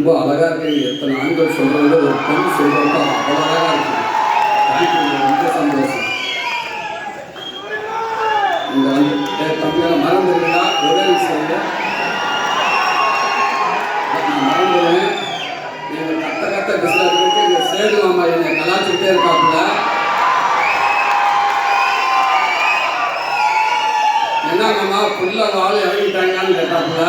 ரொம்ப அழகாக இருக்கு. எத்தனை ஆண்கள் சொல்கிறத ஒரு பெண் சொல்கிறப்ப அவ்வளோ அழகாக இருக்குது. ரொம்ப சந்தோஷம். இங்கே வந்து தம்பியெல்லாம் மறந்துருந்தா ஒரே விஷயம் நான் மறந்துடுவேன். நீங்கள் கத்த பிஸ்னஸ் இந்த சேடு மாமா என்னை கலாச்சிக்கிட்டே இருக்காப்புல. என்ன மாமா ஃபுல்லாக ஆள் இறங்கிட்டாங்கன்னு கேட்டாப்புல.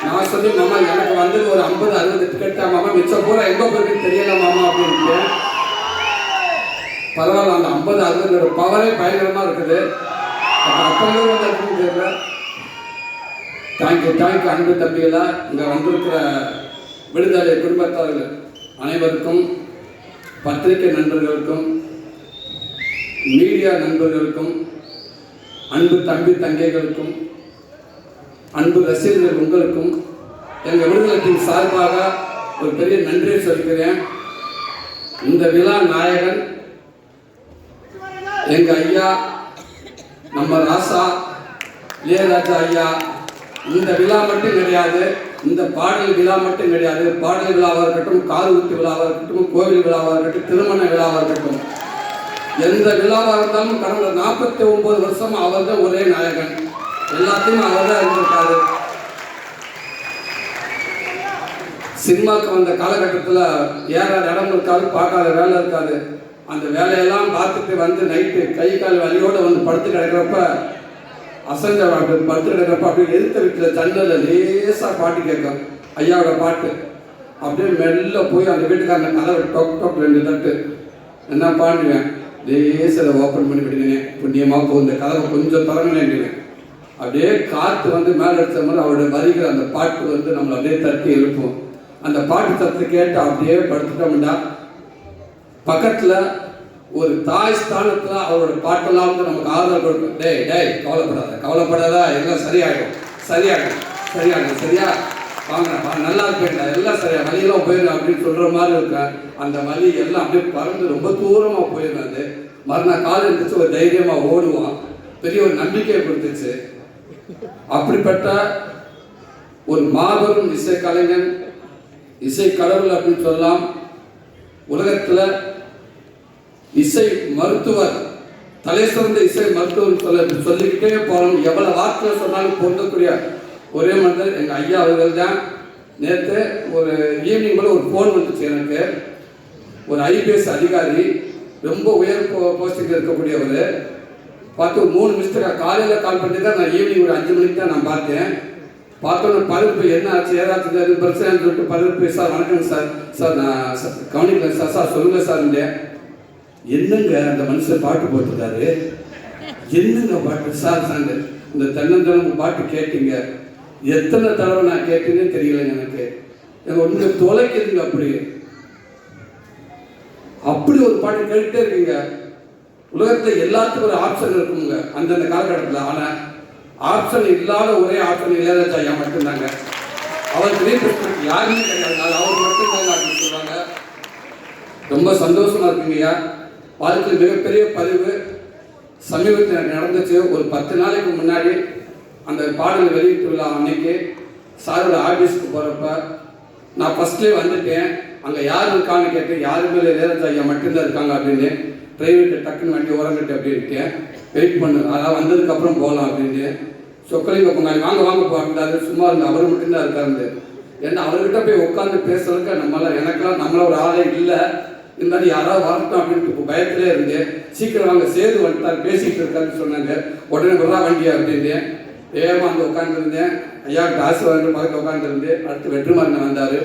நான் சொல்லி மாமா எனக்கு வந்து ஒரு 50-60 டிக்கெட்டா மாமா, மிச்சம் பூரா எங்கே போயிருக்கு தெரியல மாமா அப்படின்ட்டு. பரவாயில்ல, அந்த 50-60 பவரே பயங்கரமாக இருக்குது. அப்போ வந்து தெரியல. தேங்க்யூ அன்பு தம்பிகளா. இங்கே வந்திருக்கிற விடுதலை குடும்பத்தார்கள் அனைவருக்கும், பத்திரிகை நண்பர்களுக்கும், மீடியா நண்பர்களுக்கும், அன்பு தம்பி தங்கைகளுக்கும், அன்பு ரசிகர்கள் உங்களுக்கும் எங்கள் விடுதலையின் சார்பாக ஒரு பெரிய நன்றியை சொல்கிறேன். இந்த விழா நாயகன் எங்கள் ஐயா நம்ம ராசா இளையராஜா ஐயா. இந்த விழா மட்டும் கிடையாது, இந்த பாடல் விழா மட்டும் கிடையாது. பாடல் விழாவாக இருக்கட்டும், காது குத்து விழாவாக இருக்கட்டும், கோவில் விழாவாக இருக்கட்டும், திருமண விழாவாக இருக்கட்டும், எந்த விழாவாக இருந்தாலும் கடந்த 49 வருஷம் அவர் தான் ஒரே நாயகன். எல்லாத்தையும் அவர் தான் இருந்திருக்காரு. சினிமாவுக்கு வந்த காலகட்டத்தில் ஏறாத இடம் இருக்காது, பார்க்காத வேலை இருக்காது. அந்த வேலையெல்லாம் பார்த்துட்டு வந்து நைட்டு கை கால் வலியோடு வந்து படுத்து கிடக்கிறப்ப, அசஞ்ச படுத்து கிடக்கிறப்ப அப்படியே எதிர்த்த வீட்டில் ஜன்னலில் லேசாக பாட்டு கேட்கும், ஐயாவோட பாட்டு. அப்படியே மெல்ல போய் அந்த வீட்டுக்காரனை கதவை டொக் 2 தட்டு என்ன பாடுவேன், லேசில் ஓப்பன் பண்ணி விடுவேன். புண்ணியமாக போகும், இந்த கதவை கொஞ்சம் திறங்கலேன்டுவேன். அப்படியே காற்று வந்து மேலே அடித்த மாதிரி அவருடைய வருகிற அந்த பாட்டு வந்து நம்மளை அப்படியே தட்டி எழுப்போம். அந்த பாட்டு தட்டு கேட்டு அப்படியே படுத்துட்டோம்னா பக்கத்தில் ஒரு தாய் ஸ்தானத்தில் அவரோட பாட்டெல்லாம் வந்து நமக்கு ஆறுதல் கொடுக்கும். டேய் கவலைப்படாத, எல்லாம் சரியாகும் சரியா வாங்க நல்லா இருப்பேன்டா, எல்லாம் சரியா, வழியெல்லாம் போயிடும் அப்படின்னு சொல்கிற மாதிரி இருக்கா. அந்த வழி எல்லாம் அப்படியே பறந்து ரொம்ப தூரமாக போயிடுறாது. மறுநாள் காலை இருந்துச்சு ஒரு தைரியமாக ஓடுவான். பெரிய ஒரு நம்பிக்கையை கொடுத்துச்சு. அப்படிப்பட்ட ஒரு மாபெரும் இசை கலைஞன், இசை கடவுள் அப்படின்னு சொல்லலாம். உலகத்தில் இசை மருத்துவர், தலை சிறந்த இசை மருத்துவர் சொல்லிக்கிட்டே போகிறோம். எவ்வளோ வார்த்தை சொன்னாலும் பொருந்தக்கூடிய ஒரே மனிதர் எங்கள் ஐயா அவர்கள் தான். நேற்று ஒரு ஈவினிங் போல் ஒரு ஃபோன் வந்துச்சு எனக்கு. ஒரு IPS அதிகாரி, ரொம்ப உயர் போஸ்டிங்கில் இருக்கக்கூடியவர். பார்த்து ஒரு 3 நிமிஷத்துக்கு காலையில் கால் பண்ணி தான் நான் ஈவினிங் ஒரு 5 மணிக்கு தான் நான் பார்த்தேன். பார்த்தோன்னு பருப்பு என்ன ஆச்சு ஏதாச்சும் எதுவும் பிரச்சனைன்னு சொல்லிட்டு பருப்பு, சார் வணக்கம் சார் நான் கவனிக்கிறேன் சார் சொல்லுங்கள் சார். என்னங்க அந்த மனுஷன் பாட்டு போட்டுருக்காரு, என்னங்க பாட்டு சார் சாண்டு இந்த தென்னந்தளம் பாட்டு கேட்டீங்க, எத்தனை தடவை நான் கேட்டேன்னு தெரியலைங்க. எனக்கு ஒன்று தொலைக்குதுங்க. அப்படி ஒரு பாட்டு கேட்டுட்டே இருக்குங்க. உலகத்தில் எல்லாத்துக்கும் ஒரு ஆப்ஷன் இருக்குங்க அந்தந்த காலகட்டத்தில். ஆனால் ஆப்ஷன் இல்லாத ஒரே ஆப்ஷன் இளையராஜா ஐயா மட்டும்தாங்க. அவருக்கு யாருமே கிடையாது, அவர் மட்டும்தாங்க அப்படின்னு சொல்லுவாங்க. ரொம்ப சந்தோஷமா இருக்குங்கய்யா. வாழ்க்கையில் மிகப்பெரிய பதிவு சமீபத்தில் எனக்கு நடந்துச்சு. ஒரு 10 நாளைக்கு முன்னாடி அந்த பாடல் வெளியிட்டு விழா அன்னைக்கு சாரோட ஆஃபீஸுக்கு போகிறப்ப நான் ஃபஸ்ட்லேயே வந்துட்டேன். அங்கே யார் இருக்கான்னு கேட்டேன். யாருமே இல்லை, இளையராஜா ஐயா மட்டும்தான் இருக்காங்க அப்படின்னு. ப்ரைவேட்டு டக்குன்னு வண்டி உரங்கிட்டு அப்படின்ட்டு வெயிட் பண்ணு, அதான் வந்ததுக்கப்புறம் போகலாம் அப்படின்ட்டு. சொக்கலிங்க பொங்கல் வாங்க போகிறாரு. சும்மா இருந்து அவர் மட்டும்தான் இருக்காரு. ஏன்னா அவர்கிட்ட போய் உட்காந்து பேசுறதுக்கு எனக்கெல்லாம் நம்மள ஒரு ஆளே இல்லை. இருந்தாலும் யாராவது வரட்டும் அப்படின்ட்டு பயத்திலே இருந்தேன். சீக்கிரம் வாங்க, சேது வந்துட்டார், பேசிகிட்டு இருக்காருன்னு சொன்னாங்க. உடனே வரா வண்டியா அப்படின்னு வேகமாக வந்து உட்காந்துருந்தேன். ஐயாவுக்கு ஆசீர்வாதம் பக்கத்தில் உட்காந்துருந்தேன். அடுத்து வெற்றிமாறன் வந்தார்.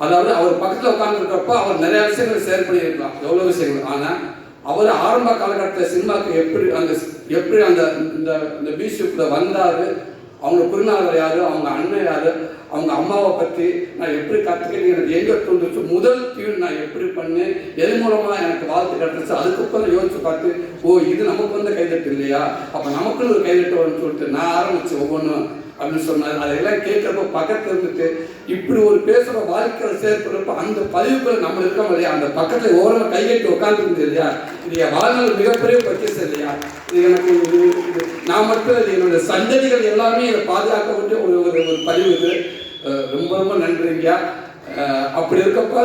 அதாவது அவர் பக்கத்தில் உட்காந்துருக்கிறப்ப அவர் நிறைய விஷயங்கள் ஷேர் பண்ணியிருக்கலாம், எவ்வளோ விஷயங்கள். ஆனால் அவர் ஆரம்ப காலகட்டத்தில் சினிமாவுக்கு எப்படி அந்த இந்த பிஷிப்பில் வந்தார், அவங்க குருநாதர் யார், அவங்க அண்ணன் யார், அவங்க அம்மாவை பற்றி நான் எப்படி கற்றுக்கிட்டு எனக்கு எங்கே தோன்றுச்சு, முதல் டியூன் நான் எப்படி பண்ணேன், எது மூலமாக எனக்கு வாழ்த்து கிடச்சிச்சு, அதுக்கப்புறம் யோசிச்சு பார்த்து இது நமக்கு வந்து கைதட்டு இல்லையா, அப்போ நமக்குன்னு ஒரு கைதட்டு வரும்னு சொல்லிட்டு நான் ஆரம்பித்தேன் ஒவ்வொன்றும் அப்படின்னு சொன்னார். அதெல்லாம் கேட்குறப்ப பக்கத்தில் இருந்துட்டு இப்படி ஒரு பேசுகிற வாழ்க்கையில் செயற்படுறப்ப அந்த பதிவுக்குள்ள நம்ம இருக்கோம் இல்லையா, அந்த பக்கத்தில் ஓரமாக கைகட்டி உட்காந்துருக்குது இல்லையா, இது என் வாழ்நாள் மிகப்பெரிய பற்றியது இல்லையா. இது எனக்கு நான் மட்டும் இல்லை, என்னுடைய சந்ததிகள் எல்லாமே இதை பாதுகாக்க வேண்டிய ஒரு பதிவு இது. ரொம்ப ரொம்ப நன்றிங்கய்யா. அப்படி இருக்கப்ப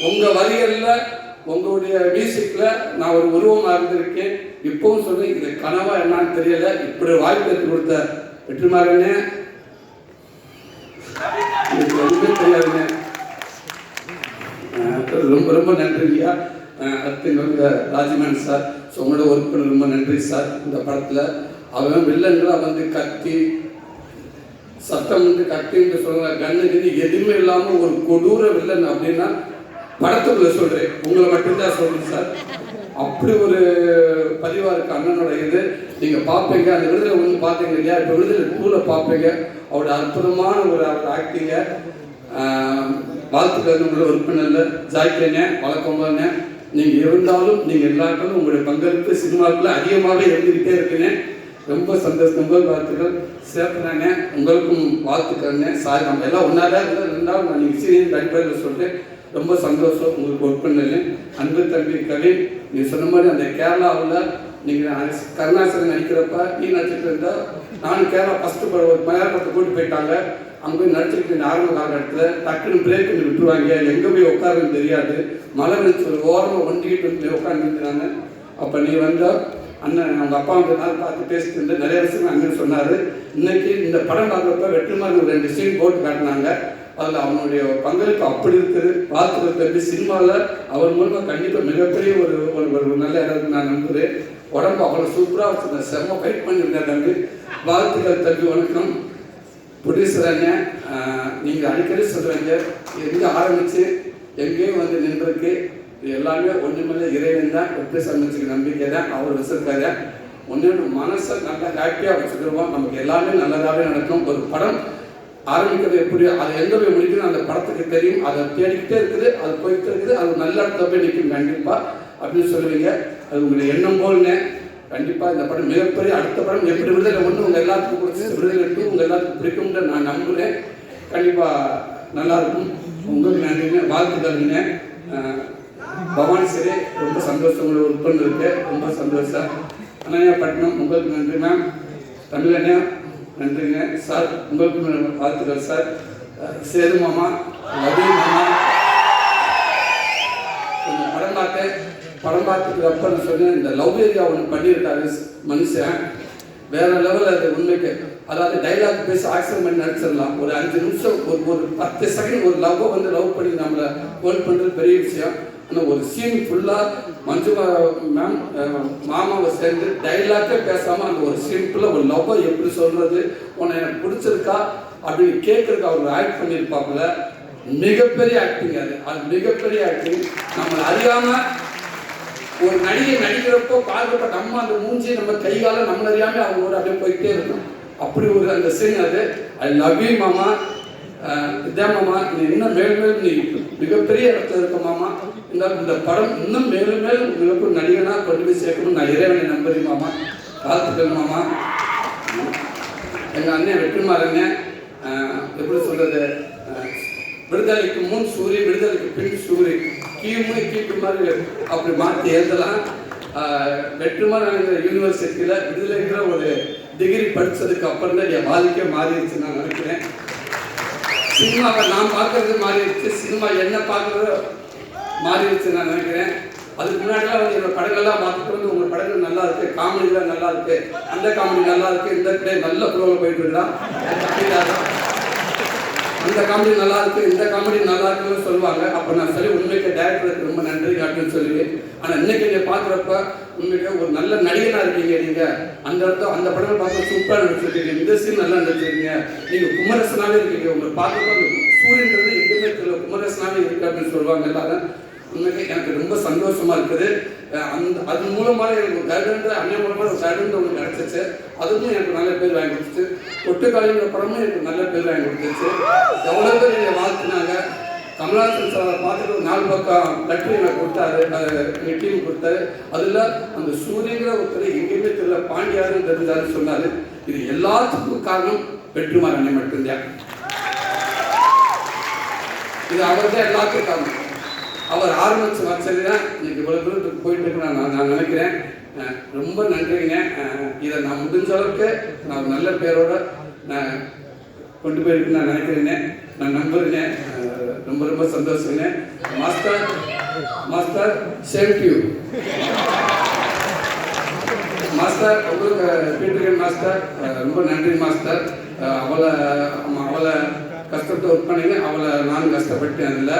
உங்கள் வரிகளில் உங்களுடைய மியூசிக்கில் நான் ஒரு உருவமாக இருந்திருக்கேன். இப்போவும் சொல்லி இது கனவா என்னன்னு தெரியல. இப்படி வாய்ப்பு எடுத்து கொடுத்த வெற்றிமாறனே எதுவுமே தெரியாதுங்க. ரொம்ப ரொம்ப நன்றிங்கய்யா. அடுத்து இங்கே ராஜ்மேன் சார், ஸோ உங்களோட ஒர்க் பண்ண ரொம்ப நன்றி சார். இந்த படத்தில் அவன் வில்லன்களாக வந்து கத்தி சத்தம் வந்து கத்தின்னு சொல்லுவாங்க, கண்ணு எதுவுமே இல்லாமல் ஒரு கொடூர வில்லன் அப்படின்னா படத்துக்குள்ள சொல்கிறேன், உங்களை மட்டும்தான் சொல்கிறேன் சார். அப்படி ஒரு பதிவாக இருக்குது அண்ணனோட இது. நீங்கள் பார்ப்பீங்க, அந்த விடுதலை ஒன்று பார்த்தீங்க இல்லையா, இப்போ விடுதலை 2ல் பார்ப்பீங்க. அவரோட அற்புதமான ஒரு ஆக்டிங்க. வாழ்த்துக்கள் உங்களோட உறுப்பினரில் ஜாய்க்கண்ணே, வழக்கம்பாங்க. நீங்கள் இருந்தாலும் நீங்கள் எல்லாருக்கும் உங்களுடைய பங்களிப்பு சினிமாவுக்குள்ள அதிகமாக எழுதிக்கிட்டே இருக்குங்க. ரொம்ப சந்தோஷம். உங்கள் வாழ்த்துக்கள் சேர்த்துனாங்க. உங்களுக்கும் வாழ்த்துக்கள்ங்க சார். நம்ம எல்லாம் ஒன்றாதான் இருந்தாலும் நான் நீங்கள் சீரியல் அடிப்படையில் சொல்லிட்டு ரொம்ப சந்தோஷம். உங்களுக்கு ஒர்க் பண்ணல அன்பு தம்பி கவின், நீங்கள் சொன்ன மாதிரி அந்த கேரளாவில் நீங்கள் கருணாசரன் நடிக்கிறப்ப நீ நடிச்சுட்டு இருந்தால், நானும் கேரளா ஃபஸ்ட்டு ஒரு மலையாளத்தை கூட்டி போயிட்டாங்க. அங்கே போய் நடிச்சுட்டு ஆரம்ப காலகட்டத்தில் டக்குன்னு பிரேக் பண்ணி விட்டுருவாங்க, எங்கே போய் உட்காருன்னு தெரியாது. மழை வச்சு ஒரு ஓரமாக ஒண்டிக்கிட்டு வந்து உட்காந்துருந்தாங்க. அப்போ நீ வந்தால் அண்ணன் அவங்க அப்பா வந்து நாள் பார்த்து பேசிட்டு இருந்து நிறைய விஷயம் அண்ணன் சொன்னார். இன்னைக்கு இந்த படம் பார்க்குறப்ப வெற்றிமாறன் 2 சீன் போட்டு காட்டினாங்க. அதில் அவனுடைய பங்களிப்பு அப்படி இருக்குது. பார்த்துக்கிறது தம்பி சினிமாவில் அவர் மூலமாக கண்டிப்பாக மிகப்பெரிய ஒரு நல்ல இடத்துக்கு நான் நம்புகிறேன். உடம்பு அவ்வளோ சூப்பராக வச்சுருந்தேன், செம்ம ஃபைட் பண்ணியிருந்தேன் தம்பி. வாழ்த்துக்கள் தம்பி. வணக்கம் ப்ரொடியூசராங்க. நீங்கள் அடிக்கடி சொல்கிறீங்க, எங்கே ஆரம்பித்து எங்கேயும் வந்து நின்றுருக்கு. இது எல்லாமே ஒன்றுமில்லை, இறைவன் தான். எப்படி சமைச்சுக்க நம்பிக்கை தான், அவர் வச்சிருக்காரு. ஒன்று மனசை நல்லா ஹாப்பியாக வச்சுக்கிடுவோம். நமக்கு எல்லாமே நல்லதாகவே நடக்கும். ஒரு படம் ஆரம்பிக்கிறது எப்படி, அதை எங்கே போய் முடிக்கணும் அந்த படத்துக்கு தெரியும். அதை தேடிக்கிட்டே இருக்குது, அது போயிட்டு இருக்குது, அது நல்ல இடத்துல போய் நிற்கும் கண்டிப்பாக அப்படின்னு சொல்லுவீங்க. அது உங்களுடைய எண்ணம் போல்னே. கண்டிப்பாக இந்த படம் மிகப்பெரிய அடுத்த படம் எப்படி விடுதலை 1 உங்கள் எல்லாத்துக்கும் பிடிச்சி, விடுதலை 2 உங்கள் எல்லாத்துக்கும் பிடிக்கும்ன்ற நான் நம்புகிறேன். கண்டிப்பாக நல்லாயிருக்கும். உங்களுக்கு நன்றிங்க, வாழ்த்துக்கள்ங்க. பவானி சரி, ரொம்ப சந்தோஷம். உங்களை ஒர்க் பண்ணிருக்கு, ரொம்ப சந்தோஷம். அண்ணா பட்டினம் உங்களுக்கு நன்றி மேம். தமிழண்ணா நன்றிங்க சார். உங்களுக்கு வாழ்த்துக்கள் சார். சேது மாமா, ரவி மாமா, கொஞ்சம் படம் பார்த்துட்டு அப்போ நான் சொன்னேன், இந்த லவ் ஏரியா ஒன்று பண்ணியிருக்காரு மனுஷன், வேற லெவலில். அது உண்மைக்கு அதாவது டைலாக் பேசி ஆக்ஷன் பண்ணி நடிச்சிடலாம். ஒரு 5 நிமிஷம் ஒரு 10 செகண்ட் ஒரு லவ்வை வந்து லவ் பண்ணி நம்மளை ஹோல்ட் பண்ணுறது பெரிய விஷயம். ஆனால் ஒரு சீன் ஃபுல்லாக மஞ்சு மேம் மாமாவை சேர்ந்து டைலாக்கே பேசாமல் அந்த ஒரு சீன் ஃபுல்லாக ஒரு லவ்வை எப்படி சொல்கிறது, உன்னை எனக்கு பிடிச்சிருக்கா அப்படின்னு கேட்குறதுக்கு அவர் ஆக்ட் பண்ணியிருப்பாப்புல. மிகப்பெரிய ஆக்டிங். அது மிகப்பெரிய ஆக்டிங். நம்மளை அறியாமல் ஒரு நடிகை நடிக்கிறப்போ பார்க்கப்பட்ட நம்ம அந்த மூஞ்சி நம்ம கைகால நம்மள அறியாமல் அவங்களோட அப்படியே போயிட்டே இருக்கும். அப்படி ஒரு அந்த சீன் அது. ஐ லவ் யூ மாமா. இதான் மாமா, நீ இன்னும் மேலும் நீ மிகப்பெரிய இடத்துல இருக்க மாமா. இந்த படம் இன்னும் மேலும் உங்களுக்கு நடிகனாக கொண்டு போய் சேர்க்கணும் நான் இறைவனை நம்புறேன் மாமா. வாழ்த்துக்கள் மாமா. எங்கள் அண்ணன் வெற்றிமாறங்க. எப்படி சொல்றது, விடுதலைக்கு முன் சூரிய, விடுதலைக்கு பின் சூரிய, கீப்பு மாதிரி அப்படி மாற்றி எழுதலாம். வெற்றிமாறன் யூனிவர்சிட்டியில் விடுதலைங்கிற ஒரு டிகிரி படித்ததுக்கு அப்புறம் தான் என் வாழ்க்கையே மாறிடுச்சு நான் நினைக்கிறேன். சினிமாவை நான் பார்க்கறது மாறிடுச்சு, சினிமா என்ன பார்க்கறது மாறிடுச்சு நான் நினைக்கிறேன். அதுக்கு முன்னாடிலாம் வந்து என்னோட படங்கள்லாம் பார்த்துட்டு வந்து உங்கள் படங்கள் நல்லா இருக்குது, காமெடிலாம் நல்லா இருக்குது, அந்த காமெடி நல்லா இருக்குது, இந்த டே நல்ல ப்ரோவில் போயிட்டு இருக்கலாம், அந்த காமெடி நல்லா இருக்குது, இந்த காமெடி நல்லா இருக்குன்னு சொல்லுவாங்க. அப்போ நான் சொல்லி உண்மைக்கு டேரக்டருக்கு ரொம்ப நன்றி அப்படின்னு சொல்லுவேன். ஆனால் இன்னைக்கு நீங்கள் பார்க்குறப்ப உண்மைக்கு ஒரு நல்ல நடிகனாக இருக்கீங்க. நீங்கள் அந்த இடத்துல அந்த படங்கள் பார்க்க சூப்பராக நடிச்சிருக்கீங்க, இந்த சீன் நல்லா நடிச்சிருக்கீங்க. நீங்கள் குமரசனாகவே இருக்கீங்க. உங்களை பார்க்குறப்ப அந்த சூரியன்றது எங்கேயுமே தெரியல, குமரசனாகவே இருக்கு அப்படின்னு சொல்லுவாங்க எல்லாரும். உண்மைக்கு எனக்கு ரொம்ப சந்தோஷமா இருக்குது. அது மூலமாக எனக்கு ஒரு கைடன்ற அண்ணன் மூலமாக ஒரு கைடன்ற ஒன்று கிடச்சிச்சு. அதுவும் எனக்கு நல்ல பேர் வாங்கி கொடுத்துச்சு. ஒட்டுக்காலிங்கிற படமும் எனக்கு நல்ல பேர் வாங்கி கொடுத்துச்சு. எவ்வளோ பேர் என்னை வாழ்த்துனாங்க. கமலஹாசன் சாரை பார்த்துட்டு ஒரு 4 பக்கம் லெட்டர் எனக்கு கொடுத்தாரு, எங்கள் டீம் கொடுத்தாரு. அதில் அந்த சூரியங்கிற ஒருத்தர் எங்கேயுமே தெரியல, பாண்டியாருன்னு தெரிஞ்சாருன்னு சொன்னார். இது எல்லாத்துக்கும் காரணம் வெற்றிமாறன் அண்ணன் மட்டும்தான். இது அவர் தான் எல்லாத்துக்கும் காரணம். அவர் ஆரம்பித்து வச்சது தான் இன்னைக்கு இவ்வளோ தூரத்துக்கு போயிட்டு இருக்கு நான் நினைக்கிறேன். ரொம்ப நன்றிங்க. இதை நான் முடிஞ்ச அளவுக்கு நான் நல்ல பேரோட நான் கொண்டு போயிருக்குன்னு நான் நினைக்கிறேங்க. நான் நம்புறேங்க. ரொம்ப ரொம்ப சந்தோஷங்க. Master master same to you master. உங்களுக்கு பீட்டர் மாஸ்டர் ரொம்ப நன்றி மாஸ்டர். அவளை கஷ்டத்தை ஒர்க் பண்ணிங்க, அவளை நான் கஷ்டப்பட்டேன். அதில்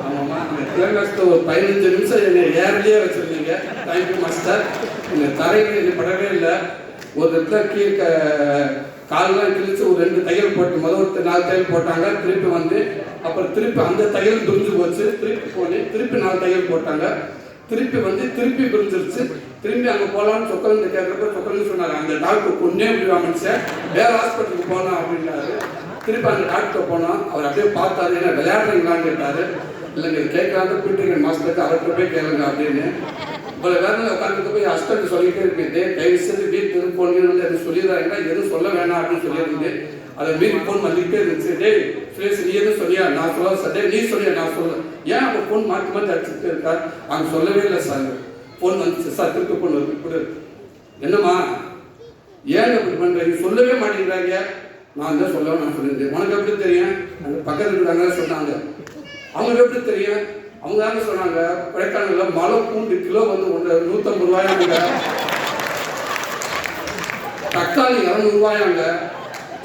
ஆமாம்மா, அந்த கிளைமேக்ஸில் ஒரு 15 நிமிஷம் என்னை ஏர்லேயே வச்சுருந்தீங்க. Thank you master. இந்த தரையில் என்னை படவே இல்லை. ஒரு இடத்துல கீழே காலெலாம் கிழிச்சு ஒரு 2 தையல் போட்டு, முதல் 4 தையல் போட்டாங்க. திருப்பி வந்து அப்புறம் திருப்பி அந்த தையல் துரிஞ்சு போச்சு. திருப்பி போனேன், திருப்பி 4 தையல் போட்டாங்க. திருப்பி வந்து திருப்பி புரிஞ்சிருச்சு. திரும்பி அங்கே போகலான்னு சொக்கலந்து கேட்குறப்ப சொக்கலன்னு சொன்னாங்க, அந்த டாக்டர் கொன்னே முடியாமல் சார், வேறு ஹாஸ்பிட்டலுக்கு போனோம் அப்படின்னாரு. திருப்பி அந்த டாக்டர் போனோம். அவர் அப்படியே பார்த்தாரு, என்ன விளையாடுறீங்களான்னு கேட்டார். இல்லைங்க கேட்கலான்னு பீட்டர் மாஸ்டருக்கு அவர்கிட்ட போய் கேளுங்க அப்படின்னு. இவ்வளோ வேறு உட்காந்துட்டு போய் ஹஸ்பண்ட் சொல்லிகிட்டே இருக்குது, தயவு செஞ்சு வீட்டுக்கு போனீங்கன்னு எதுவும் சொல்லிடுறாங்கன்னா எதுவும் சொல்ல வேணாம் அப்படின்னு சொல்லியிருந்து அதை மீறி ஃபோன் வந்துக்கிட்டே இருந்துச்சு. டேய் சுரேஷ் நீ எதுவும் சொல்லியா, நான் சொல்ல சார். டே நீ சொல்லியா, நான் சொல்ல. ஏன் அப்போ ஃபோன் மாற்றி மாற்றி அடிச்சுட்டு இருக்கா? அவங்க சொல்லவே இல்லை சார். ஃபோன் வந்துச்சு சார், திருப்பி ஃபோன் வருது கொடு. என்னம்மா ஏன் அப்படி பண்ணுறீங்க, சொல்லவே மாட்டேங்கிறாங்க. நான் தான் சொல்ல நான் சொல்லியிருந்தேன். உனக்கு எப்படி தெரியும்? அந்த பக்கத்தில் இருக்கிறாங்க சொன்னாங்க. அவங்களுக்கு எப்படி தெரியும்? அவங்க தானே சொன்னாங்க, கொடைக்கானலில் மலை பூண்டு கிலோ வந்து 150 ரூபாயாங்க, தக்காளி 200 ரூபாயாங்க,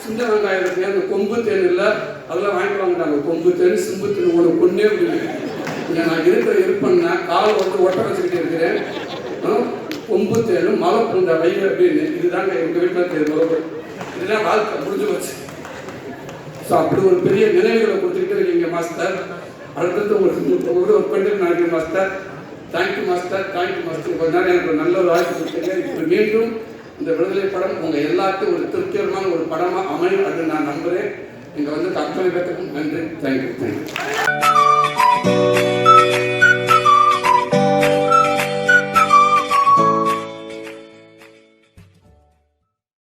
சின்ன வெங்காயம் இருக்கு, அந்த கொம்பு தேன் இல்லை அதெல்லாம் வாங்கிட்டு வாங்கிட்டாங்க. கொம்பு தேன் சிம்பு தேன் ஒன்று கொண்டே முடியும். இங்கே நான் இருப்பேன்னா கால் வந்து ஒட்ட வச்சுக்கிட்டு இருக்கிறேன். கொம்பு தேன் மலை பூண்டை வை அப்படின்னு இதுதாங்க எங்கள் வீட்டில் தெரியும். இதுதான் வாழ்க்கை முடிஞ்சு வச்சு. ஸோ அப்படி ஒரு பெரிய நினைவுகளை கொடுத்துக்கிட்டு இருக்கீங்க மாஸ்டர். அடுத்தது ஒரு ஒர்க் பண்ணிட்டு நினைக்கிறேன் master. Thank you master, thank you master. கொஞ்ச நேரம் எனக்கு நல்ல ஒரு வாய்ப்பு கொடுத்தீங்க. இப்போ மீண்டும் இந்த விடுதலை படம் உங்கள் எல்லாத்தையும் ஒரு திருப்திகரமான ஒரு படமாக அமையும் அப்படின்னு நான் நம்புகிறேன். இங்கே வந்து அத்தனை பேருக்கும் நன்றி. தேங்க்யூ.